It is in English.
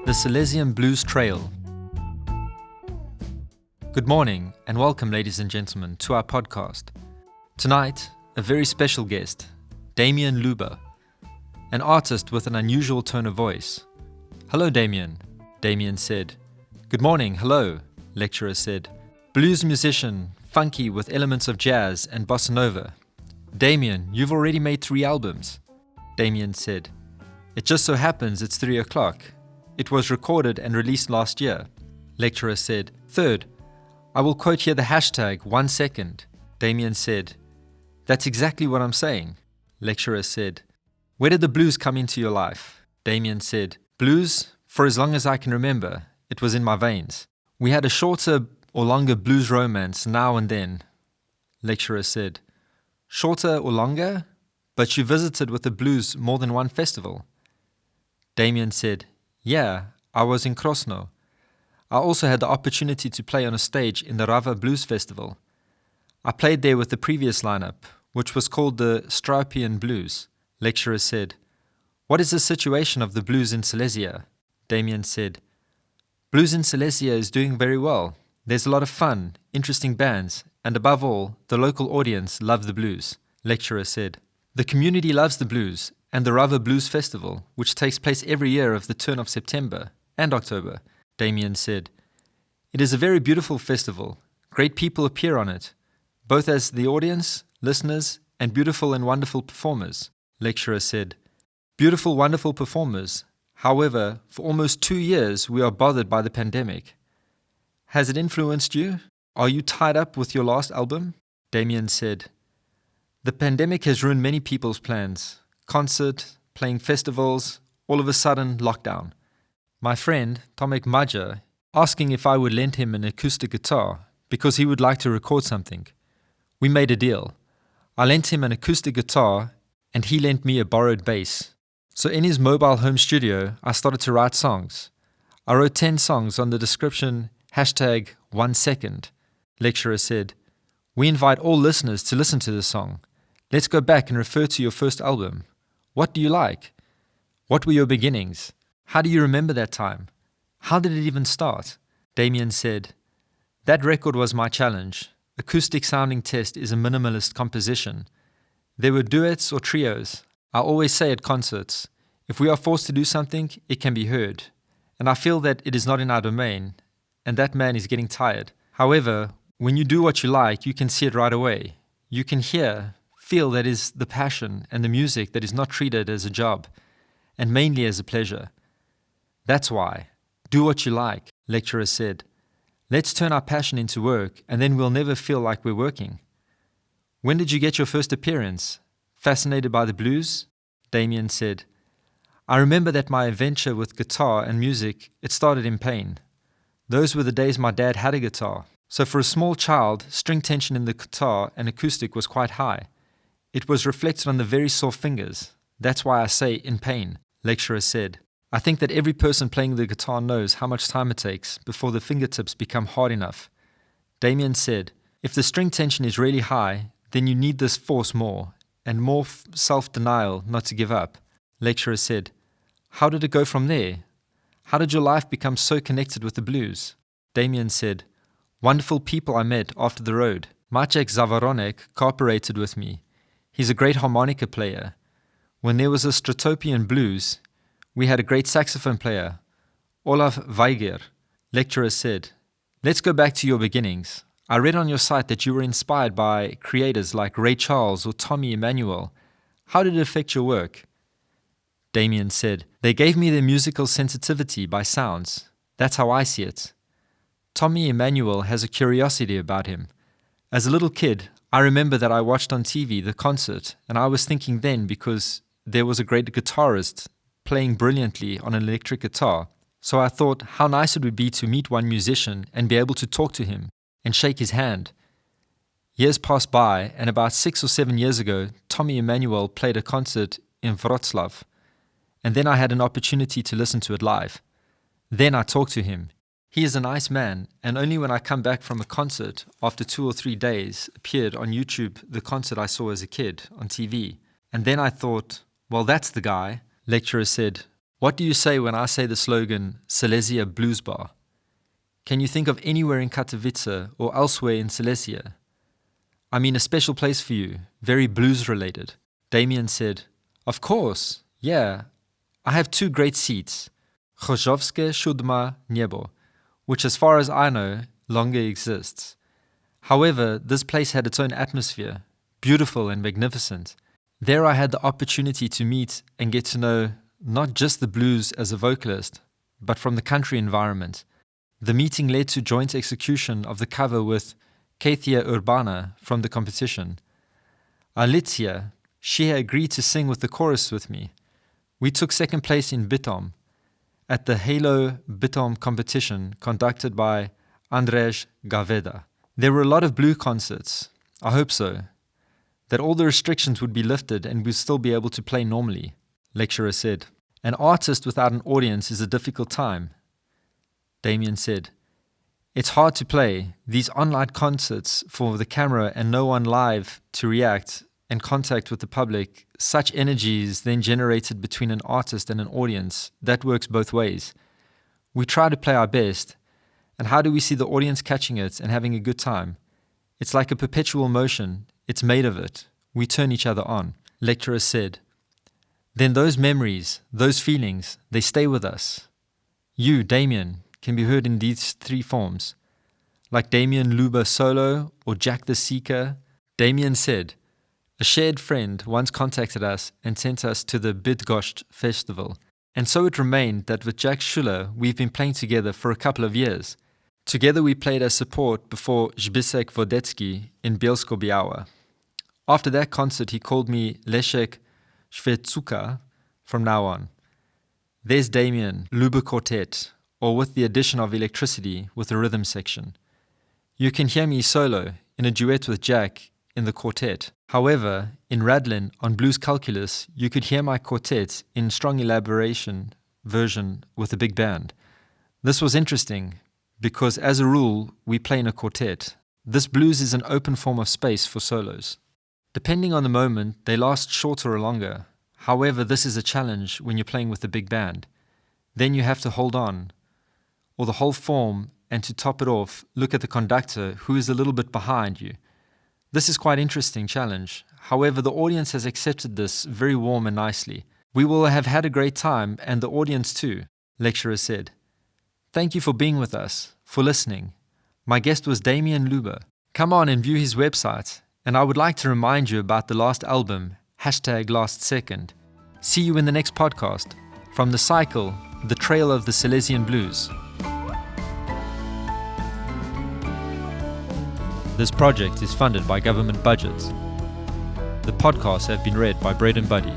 The Silesian Blues Trail. Good morning and welcome, ladies and gentlemen, to our podcast. Tonight, a very special guest, Damian Luba, an artist with an unusual tone of voice. "Hello, Damian," Damian said. "Good morning, hello," lecturer said. "Blues musician, funky with elements of jazz and bossa nova. Damian, you've already made 3 albums," Damian said. "It just so happens it's 3 o'clock. It was recorded and released last year," lecturer said. "Third, I will quote here the hashtag 1 second," Damian said. "That's exactly what I'm saying," lecturer said. "Where did the blues come into your life?" Damian said. "Blues, for as long as I can remember, it was in my veins. We had a shorter or longer blues romance now and then," lecturer said. "Shorter or longer? But you visited with the blues more than one festival." Damian said, "Yeah, I was in Krosno. I also had the opportunity to play on a stage in the Rava Blues Festival. I played there with the previous lineup, which was called the Stroupian Blues," lecturer said. "What is the situation of the blues in Silesia?" Damian said. "Blues in Silesia is doing very well. There's a lot of fun, interesting bands, and above all, the local audience love the blues," lecturer said. "The community loves the blues and the Rava Blues Festival, which takes place every year of the turn of September and October," Damian said. "It is a very beautiful festival. Great people appear on it, both as the audience, listeners, and beautiful and wonderful performers," lecturer said. "Beautiful, wonderful performers. However, for almost 2 years we are bothered by the pandemic. Has it influenced you? Are you tied up with your last album?" Damian said. "The pandemic has ruined many people's plans. Concert, playing festivals, all of a sudden lockdown. My friend, Tomek Maja, asking if I would lend him an acoustic guitar because he would like to record something. We made a deal. I lent him an acoustic guitar and he lent me a borrowed bass. So in his mobile home studio, I started to write songs. I wrote 10 songs on the description hashtag 1 second, lecturer said. We invite all listeners to listen to the song. Let's go back and refer to your first album. What do you like? What were your beginnings? How do you remember that time? How did it even start?" Damian said, "That record was my challenge. Acoustic sounding test is a minimalist composition. There were duets or trios. I always say at concerts, if we are forced to do something, it can be heard. And I feel that it is not in our domain, and that man is getting tired. However, when you do what you like, you can see it right away. You can feel that is the passion and the music that is not treated as a job, and mainly as a pleasure. That's why. Do what you like," lecturer said. "Let's turn our passion into work, and then we'll never feel like we're working." "When did you get your first appearance? Fascinated by the blues?" Damian said. "I remember that my adventure with guitar and music, it started in Pain. Those were the days my dad had a guitar. So for a small child, string tension in the guitar and acoustic was quite high. It was reflected on the very sore fingers. That's why I say in pain," lecturer said. "I think that every person playing the guitar knows how much time it takes before the fingertips become hard enough." Damian said, "If the string tension is really high, then you need this force more, and more self-denial not to give up." Lecturer said, "How did it go from there? How did your life become so connected with the blues?" Damian said, "Wonderful people I met after the road. Maciek Zavaronek cooperated with me. He's a great harmonica player. When there was a Stratopian blues, we had a great saxophone player, Olaf Weiger." Lecturer said, "Let's go back to your beginnings. I read on your site that you were inspired by creators like Ray Charles or Tommy Emmanuel. How did it affect your work?" Damian said, "They gave me their musical sensitivity by sounds. That's how I see it. Tommy Emmanuel has a curiosity about him. As a little kid, I remember that I watched on TV the concert, and I was thinking then because there was a great guitarist playing brilliantly on an electric guitar. So I thought how nice it would be to meet one musician and be able to talk to him and shake his hand. Years passed by, and about 6 or 7 years ago, Tommy Emmanuel played a concert in Wrocław, and then I had an opportunity to listen to it live. Then I talked to him. He is a nice man, and only when I come back from a concert after 2 or 3 days appeared on YouTube the concert I saw as a kid on TV. And then I thought, well, that's the guy," lecturer said. What do you say when I say the slogan, Silesia Blues Bar? Can you think of anywhere in Katowice or elsewhere in Silesia? I mean a special place for you, very blues related. Damian said, Of course, yeah. I have 2 great seats, Chorzowskie Siódme Niebo, which as far as I know, longer exists. However, this place had its own atmosphere, beautiful and magnificent. There I had the opportunity to meet and get to know not just the blues as a vocalist, but from the country environment. The meeting led to joint execution of the cover with Kathia Urbana from the competition. Alicia, she agreed to sing with the chorus with me. We took second place in Bytom at the Halo Bytom competition conducted by Andrzej Gaweda. There were a lot of blue concerts. I hope so. That all the restrictions would be lifted and we'd still be able to play normally, lecturer said. An artist without an audience is a difficult time. Damian said, It's hard to play these online concerts for the camera and no one live to react and contact with the public. Such energy is then generated between an artist and an audience. That works both ways. We try to play our best. And how do we see the audience catching it and having a good time? It's like a perpetual motion. It's made of it. We turn each other on. Lecturer said, Then those memories, those feelings, they stay with us. You, Damian, can be heard in these 3 forms. Like Damian Luba solo or Jack the Seeker. Damian said, A shared friend once contacted us and sent us to the Bydgoszcz festival. And so it remained that with Jack Schuller, we've been playing together for a couple of years. Together we played as support before Zbyszek Wodecki in Bielsko-Biała. After that concert, he called me Leszek Świecuka from now on. There's Damian, Luba Quartet, or with the addition of electricity with the rhythm section. You can hear me solo in a duet with Jack in the quartet. However, in Radlin on Blues Calculus, you could hear my quartet in strong elaboration version with a big band. This was interesting because as a rule, we play in a quartet. This blues is an open form of space for solos. Depending on the moment, they last shorter or longer. However, this is a challenge when you're playing with a big band. Then you have to hold on, or the whole form, and to top it off, look at the conductor who is a little bit behind you. This is quite an interesting challenge. However, the audience has accepted this very warm and nicely. We will have had a great time, and the audience too, lecturer said. Thank you for being with us, for listening. My guest was Damian Luba. Come on and view his website. And I would like to remind you about the last album, #LastSecond. See you in the next podcast. From the cycle, the trail of the Silesian Blues. This project is funded by government budgets. The podcasts have been read by Braden Buddy.